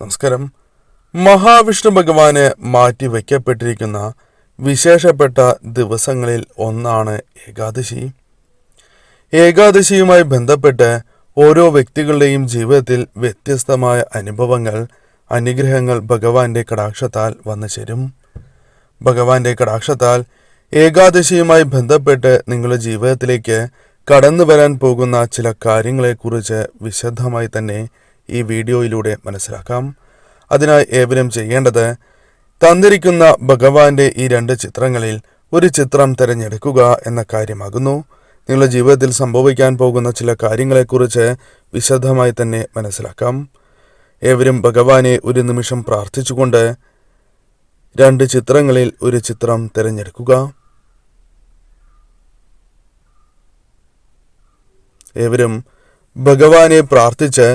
നമസ്കാരം. മഹാവിഷ്ണു ഭഗവാന് മാറ്റിവെക്കപ്പെട്ടിരിക്കുന്ന വിശേഷപ്പെട്ട ദിവസങ്ങളിൽ ഒന്നാണ് ഏകാദശി. ഏകാദശിയുമായി ബന്ധപ്പെട്ട് ഓരോ വ്യക്തികളുടെയും ജീവിതത്തിൽ വ്യത്യസ്തമായ അനുഭവങ്ങൾ, അനുഗ്രഹങ്ങൾ ഭഗവാന്റെ കടാക്ഷത്താൽ വന്നു ചേരും. ഭഗവാന്റെ കടാക്ഷത്താൽ ഏകാദശിയുമായി ബന്ധപ്പെട്ട് നിങ്ങളുടെ ജീവിതത്തിലേക്ക് കടന്നു വരാൻ പോകുന്ന ചില കാര്യങ്ങളെക്കുറിച്ച് വിശദമായി തന്നെ ഈ വീഡിയോയിലൂടെ മനസ്സിലാക്കാം. അതിനായി ഏവരും ചെയ്യേണ്ടത്, തന്നിരിക്കുന്ന ഭഗവാന്റെ ഈ 2 ചിത്രങ്ങളിൽ ഒരു ചിത്രം തിരഞ്ഞെടുക്കുക എന്ന കാര്യമാകുന്നു. നിങ്ങളുടെ ജീവിതത്തിൽ സംഭവിക്കാൻ പോകുന്ന ചില കാര്യങ്ങളെക്കുറിച്ച് വിശദമായി തന്നെ മനസ്സിലാക്കാം. ഏവരും ഭഗവാനെ ഒരു നിമിഷം പ്രാർത്ഥിച്ചുകൊണ്ട് 2 ചിത്രങ്ങളിൽ ഒരു ചിത്രം തിരഞ്ഞെടുക്കുക. ഏവരും ഭഗവാനെ പ്രാർത്ഥിച്ച്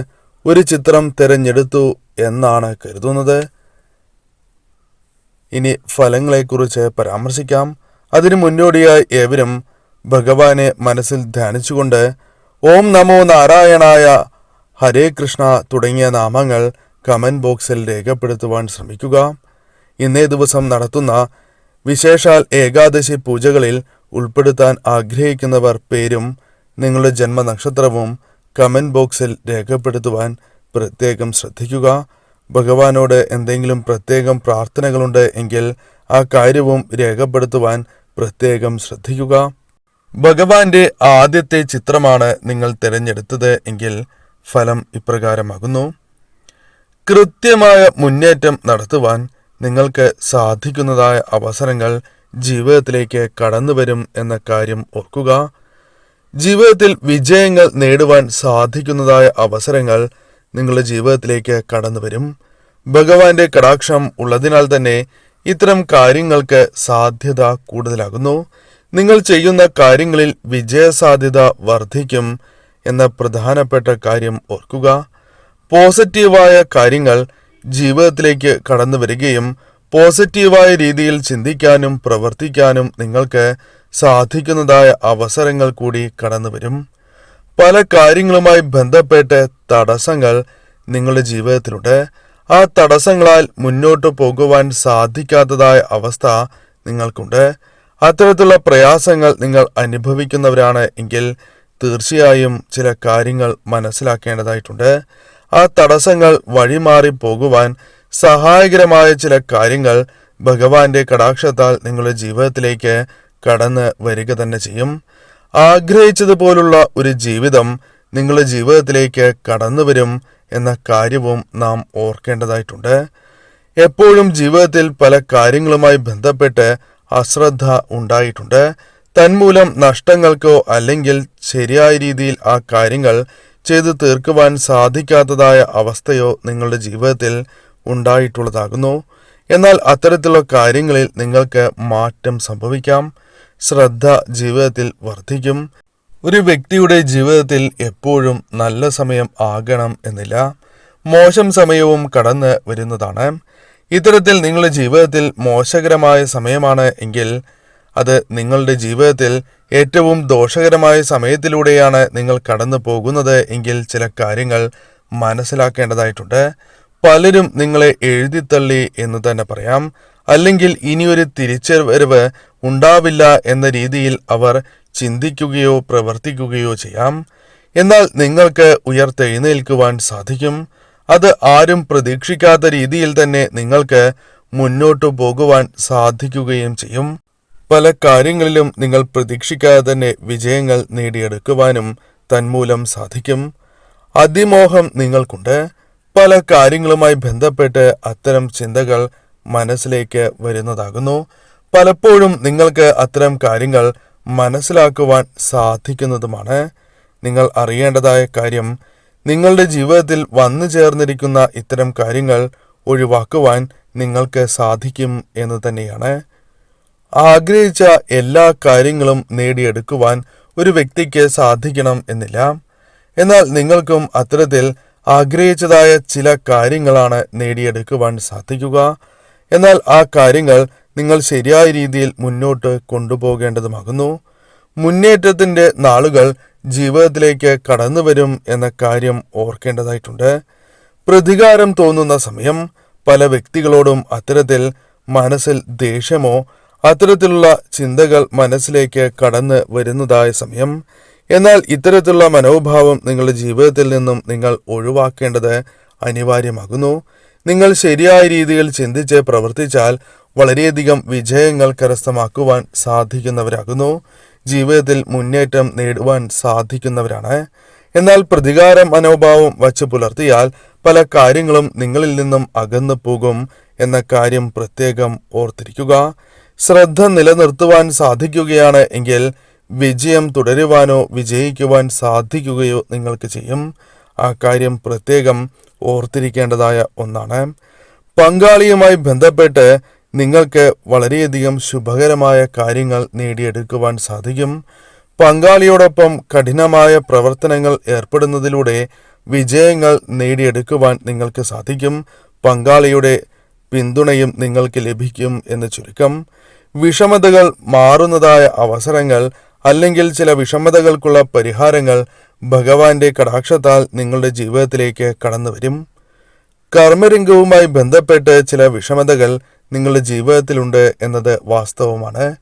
ഒരു ചിത്രം തിരഞ്ഞെടുത്തു എന്നാണ് കരുതുന്നത്. ഇനി ഫലങ്ങളെക്കുറിച്ച് പരാമർശിക്കാം. അതിനു മുന്നോടിയായി ഏവരും ഭഗവാനെ മനസ്സിൽ ധ്യാനിച്ചുകൊണ്ട് ഓം നമോ നാരായണായ, ഹരേ കൃഷ്ണ തുടങ്ങിയ നാമങ്ങൾ കമന്റ് ബോക്സിൽ രേഖപ്പെടുത്തുവാൻ ശ്രമിക്കുക. ഇന്നേ ദിവസം നടത്തുന്ന വിശേഷാൽ ഏകാദശി പൂജകളിൽ ഉൾപ്പെടുത്താൻ ആഗ്രഹിക്കുന്നവർ പേരും നിങ്ങളുടെ ജന്മനക്ഷത്രവും കമന്റ് ബോക്സിൽ രേഖപ്പെടുത്തുവാൻ പ്രത്യേകം ശ്രദ്ധിക്കുക. ഭഗവാനോട് എന്തെങ്കിലും പ്രത്യേകം പ്രാർത്ഥനകളുണ്ട് എങ്കിൽ ആ കാര്യവും രേഖപ്പെടുത്തുവാൻ പ്രത്യേകം ശ്രദ്ധിക്കുക. ഭഗവാന്റെ ആദ്യത്തെ ചിത്രമാണ് നിങ്ങൾ തിരഞ്ഞെടുത്തത് എങ്കിൽ ഫലം ഇപ്രകാരമാകുന്നു. കൃത്യമായ മുന്നേറ്റം നടത്തുവാൻ നിങ്ങൾക്ക് സാധിക്കുന്നതായ അവസരങ്ങൾ ജീവിതത്തിലേക്ക് കടന്നുവരും എന്ന കാര്യം ഓർക്കുക. ജീവിതത്തിൽ വിജയങ്ങൾ നേടുവാൻ സാധിക്കുന്നതായ അവസരങ്ങൾ നിങ്ങളുടെ ജീവിതത്തിലേക്ക് കടന്നു വരും. ഭഗവാന്റെ കടാക്ഷം ഉള്ളതിനാൽ തന്നെ ഇത്തരം കാര്യങ്ങൾക്ക് സാധ്യത കൂടുതലാകുന്നു. നിങ്ങൾ ചെയ്യുന്ന കാര്യങ്ങളിൽ വിജയസാധ്യത വർദ്ധിക്കും എന്ന പ്രധാനപ്പെട്ട കാര്യം ഓർക്കുക. പോസിറ്റീവായ കാര്യങ്ങൾ ജീവിതത്തിലേക്ക് കടന്നു വരികയും പോസിറ്റീവായ രീതിയിൽ ചിന്തിക്കാനും പ്രവർത്തിക്കാനും നിങ്ങൾക്ക് സാധിക്കുന്നതായ അവസരങ്ങൾ കൂടി കടന്നു വരും. പല കാര്യങ്ങളുമായി ബന്ധപ്പെട്ട് തടസ്സങ്ങൾ നിങ്ങളുടെ ജീവിതത്തിലുണ്ട്. ആ തടസ്സങ്ങളാൽ മുന്നോട്ട് പോകുവാൻ സാധിക്കാത്തതായ അവസ്ഥ നിങ്ങൾക്കുണ്ട്. അത്തരത്തിലുള്ള പ്രയാസങ്ങൾ നിങ്ങൾ അനുഭവിക്കുന്നവരാണ് എങ്കിൽ തീർച്ചയായും ചില കാര്യങ്ങൾ മനസ്സിലാക്കേണ്ടതായിട്ടുണ്ട്. ആ തടസ്സങ്ങൾ വഴിമാറി പോകുവാൻ സഹായകരമായ ചില കാര്യങ്ങൾ ഭഗവാന്റെ കടാക്ഷത്താൽ നിങ്ങളുടെ ജീവിതത്തിലേക്ക് കടന്ന് വരിക തന്നെ ചെയ്യും. ആഗ്രഹിച്ചതുപോലുള്ള ഒരു ജീവിതം നിങ്ങളുടെ ജീവിതത്തിലേക്ക് കടന്നു വരും എന്ന കാര്യവും നാം ഓർക്കേണ്ടതായിട്ടുണ്ട്. എപ്പോഴും ജീവിതത്തിൽ പല കാര്യങ്ങളുമായി ബന്ധപ്പെട്ട് അശ്രദ്ധ ഉണ്ടായിട്ടുണ്ട്. തന്മൂലം നഷ്ടങ്ങൾക്കോ അല്ലെങ്കിൽ ശരിയായ രീതിയിൽ ആ കാര്യങ്ങൾ ചെയ്തു തീർക്കുവാൻ സാധിക്കാത്തതായ അവസ്ഥയോ നിങ്ങളുടെ ജീവിതത്തിൽ ഉണ്ടായിട്ടുള്ളതാകുന്നു. എന്നാൽ അത്തരത്തിലുള്ള കാര്യങ്ങളിൽ നിങ്ങൾക്ക് മാറ്റം സംഭവിക്കാം. ശ്രദ്ധ ജീവിതത്തിൽ വർദ്ധിക്കും. ഒരു വ്യക്തിയുടെ ജീവിതത്തിൽ എപ്പോഴും നല്ല സമയം ആകണം എന്നില്ല, മോശം സമയവും കടന്ന് വരുന്നതാണ്. ഇത്തരത്തിൽ നിങ്ങളുടെ ജീവിതത്തിൽ മോശകരമായ സമയമാണ് എങ്കിൽ അത് നിങ്ങളുടെ ജീവിതത്തിൽ ഏറ്റവും ദോഷകരമായ സമയത്തിലൂടെയാണ് നിങ്ങൾ കടന്നു പോകുന്നത് എങ്കിൽ ചില കാര്യങ്ങൾ മനസ്സിലാക്കേണ്ടതായിട്ടുണ്ട്. പലരും നിങ്ങളെ എഴുതിത്തള്ളി എന്ന് തന്നെ പറയാം. അല്ലെങ്കിൽ ഇനിയൊരു തിരിച്ചുവരവ് ഉണ്ടാവില്ല എന്ന രീതിയിൽ അവർ ചിന്തിക്കുകയോ പ്രവർത്തിക്കുകയോ ചെയ്യാം. എന്നാൽ നിങ്ങൾക്ക് ഉയർത്തെഴുന്നേൽക്കുവാൻ സാധിക്കും. അത് ആരും പ്രതീക്ഷിക്കാത്ത രീതിയിൽ തന്നെ നിങ്ങൾക്ക് മുന്നോട്ടു പോകുവാൻ സാധിക്കുകയും ചെയ്യും. പല കാര്യങ്ങളിലും നിങ്ങൾ പ്രതീക്ഷിക്കാതെ തന്നെ വിജയങ്ങൾ നേടിയെടുക്കുവാനും തന്മൂലം സാധിക്കും. അതിമോഹം നിങ്ങൾക്കുണ്ട്. പല കാര്യങ്ങളുമായി ബന്ധപ്പെട്ട് അത്തരം ചിന്തകൾ മനസ്സിലേക്ക് വരുന്നതാകുന്നു. പലപ്പോഴും നിങ്ങൾക്ക് അത്തരം കാര്യങ്ങൾ മനസ്സിലാക്കുവാൻ സാധിക്കുന്നതുമാണ്. നിങ്ങൾ അറിയേണ്ടതായ കാര്യം, നിങ്ങളുടെ ജീവിതത്തിൽ വന്നു ചേർന്നിരിക്കുന്ന ഇത്തരം കാര്യങ്ങൾ ഒഴിവാക്കുവാൻ നിങ്ങൾക്ക് സാധിക്കും എന്ന് തന്നെയാണ്. ആഗ്രഹിച്ച എല്ലാ കാര്യങ്ങളും നേടിയെടുക്കുവാൻ ഒരു വ്യക്തിക്ക് സാധിക്കണം എന്നില്ല. എന്നാൽ നിങ്ങൾക്കും അത്തരത്തിൽ ആഗ്രഹിച്ചതായ ചില കാര്യങ്ങളാണ് നേടിയെടുക്കുവാൻ സാധിക്കുക. എന്നാൽ ആ കാര്യങ്ങൾ നിങ്ങൾ ശരിയായ രീതിയിൽ മുന്നോട്ട് കൊണ്ടുപോകേണ്ടതുമാകുന്നു. മുന്നേറ്റത്തിന്റെ നാളുകൾ ജീവിതത്തിലേക്ക് കടന്നു വരും എന്ന കാര്യം ഓർക്കേണ്ടതായിട്ടുണ്ട്. പ്രതികാരം തോന്നുന്ന സമയം. പല വ്യക്തികളോടും അത്തരത്തിൽ മനസ്സിൽ ദേഷ്യമോ അത്തരത്തിലുള്ള ചിന്തകൾ മനസ്സിലേക്ക് കടന്ന് വരുന്നതായ സമയം. എന്നാൽ ഇത്തരത്തിലുള്ള മനോഭാവം നിങ്ങളുടെ ജീവിതത്തിൽ നിന്നും നിങ്ങൾ ഒഴിവാക്കേണ്ടത് അനിവാര്യമാകുന്നു. നിങ്ങൾ ശരിയായ രീതിയിൽ ചിന്തിച്ച് പ്രവർത്തിച്ചാൽ വളരെയധികം വിജയങ്ങൾ കരസ്ഥമാക്കുവാൻ സാധിക്കുന്നവരാകുന്നു. ജീവിതത്തിൽ മുന്നേറ്റം നേടുവാൻ സാധിക്കുന്നവരാണ്. എന്നാൽ പ്രതികാര മനോഭാവം വച്ച് പുലർത്തിയാൽ പല കാര്യങ്ങളും നിങ്ങളിൽ നിന്നും അകന്നു പോകും എന്ന കാര്യം പ്രത്യേകം ഓർത്തിരിക്കുക. ശ്രദ്ധ നിലനിർത്തുവാൻ സാധിക്കുകയാണ് എങ്കിൽ വിജയം തുടരുവാനോ വിജയിക്കുവാൻ സാധിക്കുകയോ നിങ്ങൾക്ക് ചെയ്യും. ആ കാര്യം പ്രത്യേകം ഓർത്തിരിക്കേണ്ടതായ ഒന്നാണ്. പങ്കാളിയുമായി ബന്ധപ്പെട്ട് നിങ്ങൾക്ക് വളരെയധികം ശുഭകരമായ കാര്യങ്ങൾ നേടിയെടുക്കുവാൻ സാധിക്കും. പങ്കാളിയോടൊപ്പം കഠിനമായ പ്രവർത്തനങ്ങൾ ഏർപ്പെടുന്നതിലൂടെ വിജയങ്ങൾ നേടിയെടുക്കുവാൻ നിങ്ങൾക്ക് സാധിക്കും. പങ്കാളിയുടെ പിന്തുണയും നിങ്ങൾക്ക് ലഭിക്കും എന്ന് ചുരുക്കം. വിഷമതകൾ മാറുന്നതായ അവസരങ്ങൾ അല്ലെങ്കിൽ ചില വിഷമതകൾക്കുള്ള പരിഹാരങ്ങൾ ഭഗവാന്റെ കടാക്ഷത്താൽ നിങ്ങളുടെ ജീവിതത്തിലേക്ക് കടന്നു വരും. കർമ്മരംഗവുമായി ബന്ധപ്പെട്ട് ചില വിഷമതകൾ നിങ്ങളുടെ ജീവിതത്തിലുണ്ട് എന്നത് വാസ്തവമാണ്.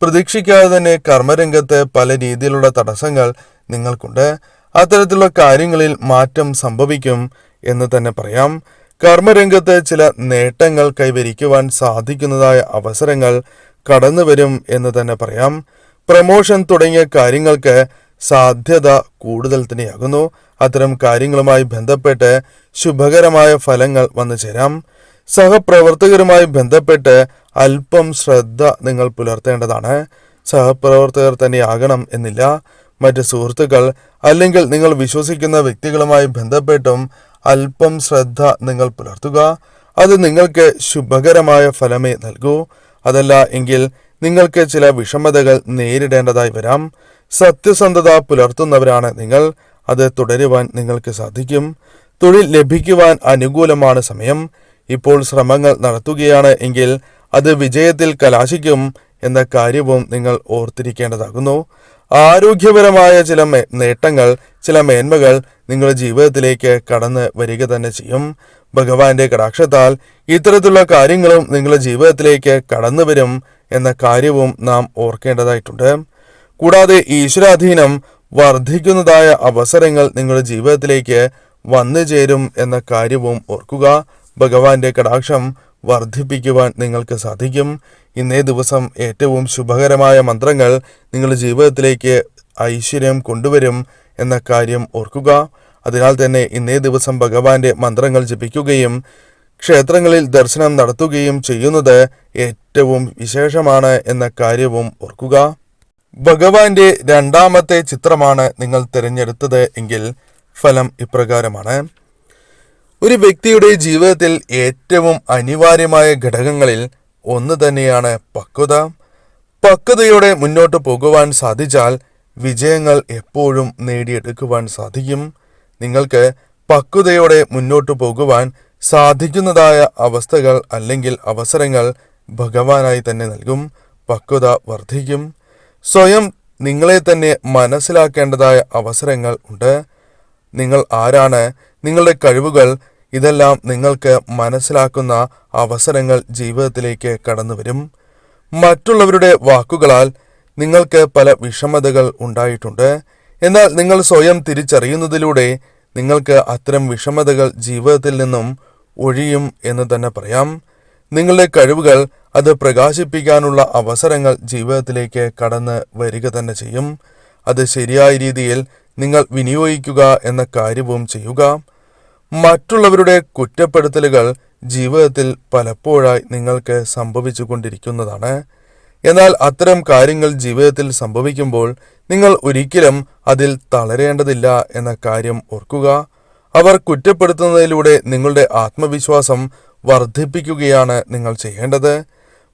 പ്രതീക്ഷിക്കാതെ തന്നെ കർമ്മരംഗത്ത് പല രീതിയിലുള്ള തടസ്സങ്ങൾ നിങ്ങൾക്കുണ്ട്. അത്തരത്തിലുള്ള കാര്യങ്ങളിൽ മാറ്റം സംഭവിക്കും എന്ന് തന്നെ പറയാം. കർമ്മരംഗത്ത് ചില നേട്ടങ്ങൾ കൈവരിക്കുവാൻ സാധിക്കുന്നതായ അവസരങ്ങൾ കടന്നു വരും എന്ന് തന്നെ പറയാം. പ്രമോഷൻ തുടങ്ങിയ കാര്യങ്ങൾക്ക് സാധ്യത കൂടുതൽ തന്നെയാകുന്നു. അത്തരം കാര്യങ്ങളുമായി ബന്ധപ്പെട്ട് ശുഭകരമായ ഫലങ്ങൾ വന്നു ചേരാം. സഹപ്രവർത്തകരുമായി ബന്ധപ്പെട്ട് അല്പം ശ്രദ്ധ നിങ്ങൾ പുലർത്തേണ്ടതാണ്. സഹപ്രവർത്തകർ തന്നെയാകണം എന്നില്ല. മറ്റ് സുഹൃത്തുക്കൾ അല്ലെങ്കിൽ നിങ്ങൾ വിശ്വസിക്കുന്ന വ്യക്തികളുമായി ബന്ധപ്പെട്ടും അല്പം ശ്രദ്ധ നിങ്ങൾ പുലർത്തുക. അത് നിങ്ങൾക്ക് ശുഭകരമായ ഫലമേ നൽകൂ. അതല്ല എങ്കിൽ നിങ്ങൾക്ക് ചില വിഷമതകൾ നേരിടേണ്ടതായി വരാം. സത്യസന്ധത പുലർത്തുന്നവരാണ് നിങ്ങൾ. അത് തുടരുവാൻ നിങ്ങൾക്ക് സാധിക്കും. തൊഴിൽ ലഭിക്കുവാൻ അനുകൂലമാണ് സമയം. ഇപ്പോൾ ശ്രമങ്ങൾ നടത്തുകയാണ് എങ്കിൽ അത് വിജയത്തിൽ കലാശിക്കും എന്ന കാര്യവും നിങ്ങൾ ഓർത്തിരിക്കേണ്ടതാകുന്നു. ആരോഗ്യപരമായ ചില നേട്ടങ്ങൾ, ചില മേന്മകൾ നിങ്ങളുടെ ജീവിതത്തിലേക്ക് കടന്ന് വരിക തന്നെ ചെയ്യും. ഭഗവാന്റെ കടാക്ഷത്താൽ ഇത്തരത്തിലുള്ള കാര്യങ്ങളും നിങ്ങളുടെ ജീവിതത്തിലേക്ക് കടന്നു വരും എന്ന കാര്യവും നാം ഓർക്കേണ്ടതായിട്ടുണ്ട്. കൂടാതെ ഈശ്വരാധീനം വർദ്ധിക്കുന്നതായ അവസരങ്ങൾ നിങ്ങളുടെ ജീവിതത്തിലേക്ക് വന്നു ചേരും എന്ന കാര്യവും ഓർക്കുക. ഭഗവാന്റെ കടാക്ഷം വർദ്ധിപ്പിക്കുവാൻ നിങ്ങൾക്ക് സാധിക്കും. ഇന്നേ ദിവസം ഏറ്റവും ശുഭകരമായ മന്ത്രങ്ങൾ നിങ്ങളുടെ ജീവിതത്തിലേക്ക് ഐശ്വര്യം കൊണ്ടുവരും എന്ന കാര്യം ഓർക്കുക. അതിനാൽ തന്നെ ഇന്നേ ദിവസം ഭഗവാന്റെ മന്ത്രങ്ങൾ ജപിക്കുകയും ക്ഷേത്രങ്ങളിൽ ദർശനം നടത്തുകയും ചെയ്യുന്നത് ഏറ്റവും വിശേഷമാണ് എന്ന കാര്യവും ഓർക്കുക. ഭഗവാന്റെ രണ്ടാമത്തെ ചിത്രമാണ് നിങ്ങൾ തിരഞ്ഞെടുത്തത് എങ്കിൽ ഫലം ഇപ്രകാരമാണ്. ഒരു വ്യക്തിയുടെ ജീവിതത്തിൽ ഏറ്റവും അനിവാര്യമായ ഘടകങ്ങളിൽ ഒന്ന് തന്നെയാണ് പക്വത. പക്വതയോടെ മുന്നോട്ട് പോകുവാൻ സാധിച്ചാൽ വിജയങ്ങൾ എപ്പോഴും നേടിയെടുക്കുവാൻ സാധിക്കും. നിങ്ങൾക്ക് പക്വതയോടെ മുന്നോട്ട് പോകുവാൻ സാധിക്കുന്നതായ അവസ്ഥകൾ അല്ലെങ്കിൽ അവസരങ്ങൾ ഭഗവാനായി തന്നെ നൽകും. പക്വത വർദ്ധിക്കും. സ്വയം നിങ്ങളെ തന്നെ മനസ്സിലാക്കേണ്ടതായ അവസരങ്ങൾ ഉണ്ട്. നിങ്ങൾ ആരാണ്, നിങ്ങളുടെ കഴിവുകൾ, ഇതെല്ലാം നിങ്ങൾക്ക് മനസ്സിലാക്കുന്ന അവസരങ്ങൾ ജീവിതത്തിലേക്ക് കടന്നു വരും. മറ്റുള്ളവരുടെ വാക്കുകളാൽ നിങ്ങൾക്ക് പല വിഷമതകൾ ഉണ്ടായിട്ടുണ്ട്. എന്നാൽ നിങ്ങൾ സ്വയം തിരിച്ചറിയുന്നതിലൂടെ നിങ്ങൾക്ക് അത്തരം വിഷമതകൾ ജീവിതത്തിൽ നിന്നും ഒഴിയും എന്ന് തന്നെ പറയാം. നിങ്ങളുടെ കഴിവുകൾ അത് പ്രകാശിപ്പിക്കാനുള്ള അവസരങ്ങൾ ജീവിതത്തിലേക്ക് കടന്ന് വരിക തന്നെ ചെയ്യും. അത് ശരിയായ രീതിയിൽ നിങ്ങൾ വിനിയോഗിക്കുക എന്ന കാര്യവും ചെയ്യുക. മറ്റുള്ളവരുടെ കുറ്റപ്പെടുത്തലുകൾ ജീവിതത്തിൽ പലപ്പോഴായി നിങ്ങൾക്ക് സംഭവിച്ചു കൊണ്ടിരിക്കുന്നതാണ്. എന്നാൽ അത്തരം കാര്യങ്ങൾ ജീവിതത്തിൽ സംഭവിക്കുമ്പോൾ നിങ്ങൾ ഒരിക്കലും അതിൽ തളരേണ്ടതില്ല എന്ന കാര്യം ഓർക്കുക. അവർ കുറ്റപ്പെടുത്തുന്നതിലൂടെ നിങ്ങളുടെ ആത്മവിശ്വാസം വർദ്ധിപ്പിക്കുകയാണ് നിങ്ങൾ ചെയ്യേണ്ടത്.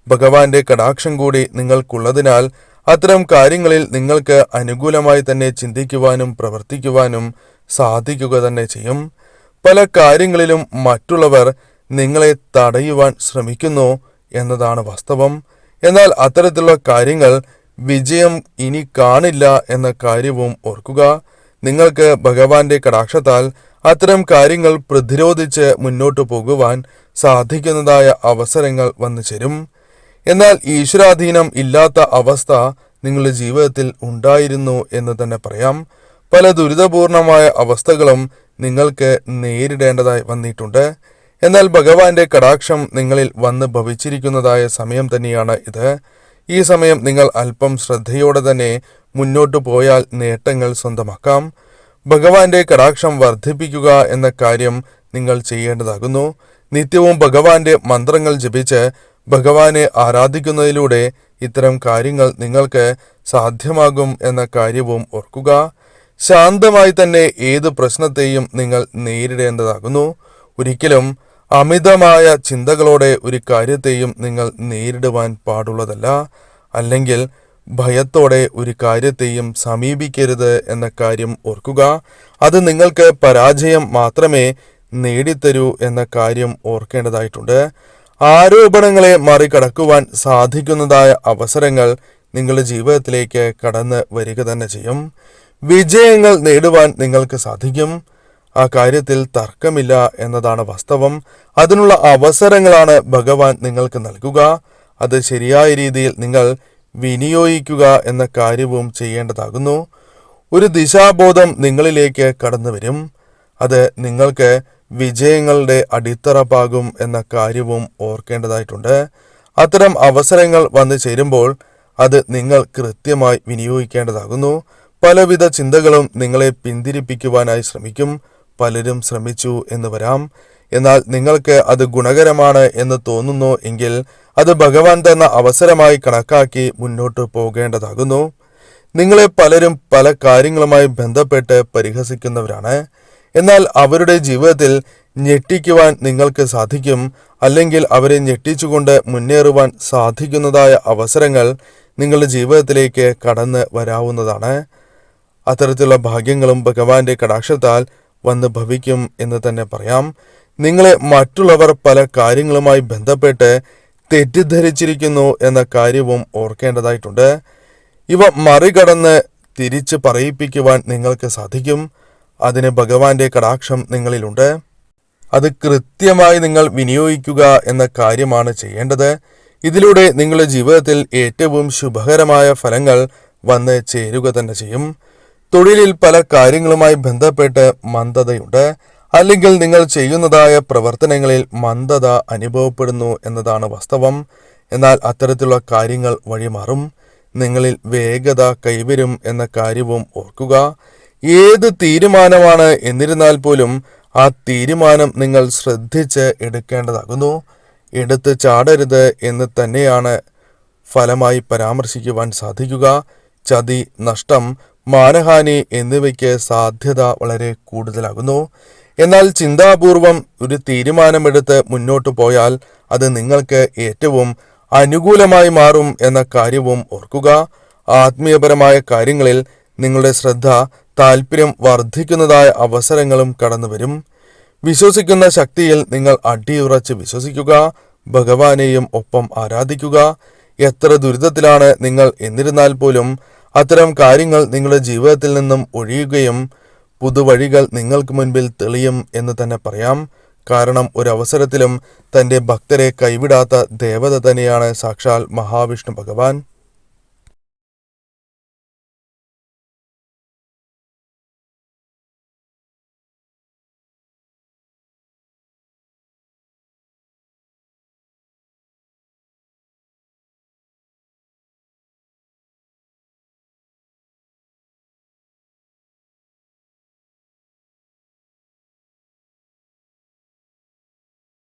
ഭഗവാന്റെ കടാക്ഷം കൂടി നിങ്ങൾക്കുള്ളതിനാൽ അത്തരം കാര്യങ്ങളിൽ നിങ്ങൾക്ക് അനുകൂലമായി തന്നെ ചിന്തിക്കുവാനും പ്രവർത്തിക്കുവാനും സാധിക്കുക തന്നെ ചെയ്യും. പല കാര്യങ്ങളിലും മറ്റുള്ളവർ നിങ്ങളെ തടയുവാൻ ശ്രമിക്കുന്നു എന്നതാണ് വാസ്തവം. എന്നാൽ അത്തരത്തിലുള്ള കാര്യങ്ങൾ വിജയം ഇനി കാണില്ല എന്ന കാര്യവും ഓർക്കുക. നിങ്ങൾക്ക് ഭഗവാന്റെ കടാക്ഷത്താൽ അത്തരം കാര്യങ്ങൾ പ്രതിരോധിച്ച് മുന്നോട്ടു പോകുവാൻ സാധിക്കുന്നതായ അവസരങ്ങൾ വന്നു ചേരും. എന്നാൽ ഈശ്വരാധീനം ഇല്ലാത്ത അവസ്ഥ നിങ്ങളുടെ ജീവിതത്തിൽ ഉണ്ടായിരുന്നു എന്ന് തന്നെ പറയാം. പല ദുരിതപൂർണമായ അവസ്ഥകളും നിങ്ങൾക്ക് നേരിടേണ്ടതായി വന്നിട്ടുണ്ട്. എന്നാൽ ഭഗവാന്റെ കടാക്ഷം നിങ്ങളിൽ വന്ന് ഭവിച്ചിരിക്കുന്നതായ സമയം തന്നെയാണ് ഇത്. ഈ സമയം നിങ്ങൾ അല്പം ശ്രദ്ധയോടെ തന്നെ മുന്നോട്ടു പോയാൽ നേട്ടങ്ങൾ സ്വന്തമാക്കാം. ഭഗവാന്റെ കടാക്ഷം വർദ്ധിപ്പിക്കുക എന്ന കാര്യം നിങ്ങൾ ചെയ്യേണ്ടതാകുന്നു. നിത്യവും ഭഗവാന്റെ മന്ത്രങ്ങൾ ജപിച്ച് ഭഗവാനെ ആരാധിക്കുന്നതിലൂടെ ഇത്തരം കാര്യങ്ങൾ നിങ്ങൾക്ക് സാധ്യമാകും എന്ന കാര്യവും ഓർക്കുക. ശാന്തമായി തന്നെ ഏത് പ്രശ്നത്തെയും നിങ്ങൾ നേരിടേണ്ടതാകുന്നു. ഒരിക്കലും അമിതമായ ചിന്തകളോടെ ഒരു കാര്യത്തെയും നിങ്ങൾ നേരിടുവാൻ പാടുള്ളതല്ല. അല്ലെങ്കിൽ ഭയത്തോടെ ഒരു കാര്യത്തെയും സമീപിക്കരുത് എന്ന കാര്യം ഓർക്കുക. അത് നിങ്ങൾക്ക് പരാജയം മാത്രമേ നേടിത്തരൂ എന്ന കാര്യം ഓർക്കേണ്ടതായിട്ടുണ്ട്. ആരോപണങ്ങളെ മറികടക്കുവാൻ സാധിക്കുന്നതായ അവസരങ്ങൾ നിങ്ങളുടെ ജീവിതത്തിലേക്ക് കടന്ന് വരിക തന്നെ ചെയ്യും. വിജയങ്ങൾ നേടുവാൻ നിങ്ങൾക്ക് സാധിക്കും. ആ കാര്യത്തിൽ തർക്കമില്ല എന്നതാണ് വാസ്തവം. അതിനുള്ള അവസരങ്ങളാണ് ഭഗവാൻ നിങ്ങൾക്ക് നൽകുക. അത് ശരിയായ രീതിയിൽ നിങ്ങൾ വിനിയോഗിക്കുക എന്ന കാര്യവും ചെയ്യേണ്ടതാകുന്നു. ഒരു ദിശാബോധം നിങ്ങളിലേക്ക് കടന്നു വരും. അത് നിങ്ങൾക്ക് വിജയങ്ങളുടെ അടിത്തറപ്പാകും എന്ന കാര്യവും ഓർക്കേണ്ടതായിട്ടുണ്ട്. അത്തരം അവസരങ്ങൾ വന്നു ചേരുമ്പോൾ അത് നിങ്ങൾ കൃത്യമായി വിനിയോഗിക്കേണ്ടതാകുന്നു. പലവിധ ചിന്തകളും നിങ്ങളെ പിന്തിരിപ്പിക്കുവാനായി ശ്രമിക്കും. പലരും ശ്രമിച്ചു എന്ന് വരാം. എന്നാൽ നിങ്ങൾക്ക് അത് ഗുണകരമാണ് എന്ന് തോന്നുന്നു എങ്കിൽ അത് ഭഗവാൻ തന്ന അവസരമായി കണക്കാക്കി മുന്നോട്ട് പോകേണ്ടതാകുന്നു. നിങ്ങളെ പലരും പല കാര്യങ്ങളുമായി ബന്ധപ്പെട്ട് പരിഹസിക്കുന്നവരാണ്. എന്നാൽ അവരുടെ ജീവിതത്തിൽ ഞെട്ടിക്കുവാൻ നിങ്ങൾക്ക് സാധിക്കും. അല്ലെങ്കിൽ അവരെ ഞെട്ടിച്ചുകൊണ്ട് മുന്നേറുവാൻ സാധിക്കുന്നതായ അവസരങ്ങൾ നിങ്ങളുടെ ജീവിതത്തിലേക്ക് കടന്ന് വരാവുന്നതാണ്. അത്തരത്തിലുള്ള ഭാഗ്യങ്ങളും ഭഗവാന്റെ കടാക്ഷത്താൽ വന്ന് ഭവിക്കും എന്ന് തന്നെ പറയാം. നിങ്ങളെ മറ്റുള്ളവർ പല കാര്യങ്ങളുമായി ബന്ധപ്പെട്ട് തെറ്റിദ്ധരിച്ചിരിക്കുന്നു എന്ന കാര്യവും ഓർക്കേണ്ടതായിട്ടുണ്ട്. ഇവ മറികടന്ന് തിരിച്ച് പറയിപ്പിക്കുവാൻ നിങ്ങൾക്ക് സാധിക്കും. അതിന് ഭഗവാന്റെ കടാക്ഷം നിങ്ങളിലുണ്ട്. അത് കൃത്യമായി നിങ്ങൾ വിനിയോഗിക്കുക എന്ന കാര്യമാണ് ചെയ്യേണ്ടത്. ഇതിലൂടെ നിങ്ങളുടെ ജീവിതത്തിൽ ഏറ്റവും ശുഭകരമായ ഫലങ്ങൾ വന്ന് ചേരുക തന്നെ ചെയ്യും. തൊഴിലിൽ പല കാര്യങ്ങളുമായി ബന്ധപ്പെട്ട് മന്ദതയുണ്ട്. അല്ലെങ്കിൽ നിങ്ങൾ ചെയ്യുന്നതായ പ്രവർത്തനങ്ങളിൽ മന്ദത അനുഭവപ്പെടുന്നു എന്നതാണ് വാസ്തവം. എന്നാൽ അത്തരത്തിലുള്ള കാര്യങ്ങൾ വഴിമാറും. നിങ്ങളിൽ വേഗത കൈവരും എന്ന കാര്യവും ഓർക്കുക. ഏത് തീരുമാനമാണ് എന്നിരുന്നാൽ പോലും ആ തീരുമാനം നിങ്ങൾ ശ്രദ്ധിച്ച് എടുക്കേണ്ടതാകുന്നു. എടുത്ത് ചാടരുത് എന്ന് തന്നെയാണ് ഫലമായി പരാമർശിക്കുവാൻ സാധിക്കുക. ചതി, നഷ്ടം, മാനഹാനി എന്നിവയ്ക്ക് സാധ്യത വളരെ കൂടുതലാകുന്നു. എന്നാൽ ചിന്താപൂർവം ഒരു തീരുമാനമെടുത്ത് മുന്നോട്ടു പോയാൽ അത് നിങ്ങൾക്ക് ഏറ്റവും അനുകൂലമായി മാറും എന്ന കാര്യവും ഓർക്കുക. ആത്മീയപരമായ കാര്യങ്ങളിൽ നിങ്ങളുടെ ശ്രദ്ധ, താല്പര്യം വർദ്ധിക്കുന്നതായ അവസരങ്ങളും കടന്നുവരും. വിശ്വസിക്കുന്ന ശക്തിയിൽ നിങ്ങൾ അടിയുറച്ച് വിശ്വസിക്കുക. ഭഗവാനെയും ഒപ്പം ആരാധിക്കുക. എത്ര ദുരിതത്തിലാണ് നിങ്ങൾ എന്നിരുന്നാൽ പോലും അത്തരം കാര്യങ്ങൾ നിങ്ങളുടെ ജീവിതത്തിൽ നിന്നും ഒഴിയുകയും പുതുവഴികൾ നിങ്ങൾക്ക് മുൻപിൽ തെളിയും എന്ന് തന്നെ പറയാം. കാരണം ഒരവസരത്തിലും തൻ്റെ ഭക്തരെ കൈവിടാത്ത ദേവത തന്നെയാണ് സാക്ഷാൽ മഹാവിഷ്ണു ഭഗവാൻ.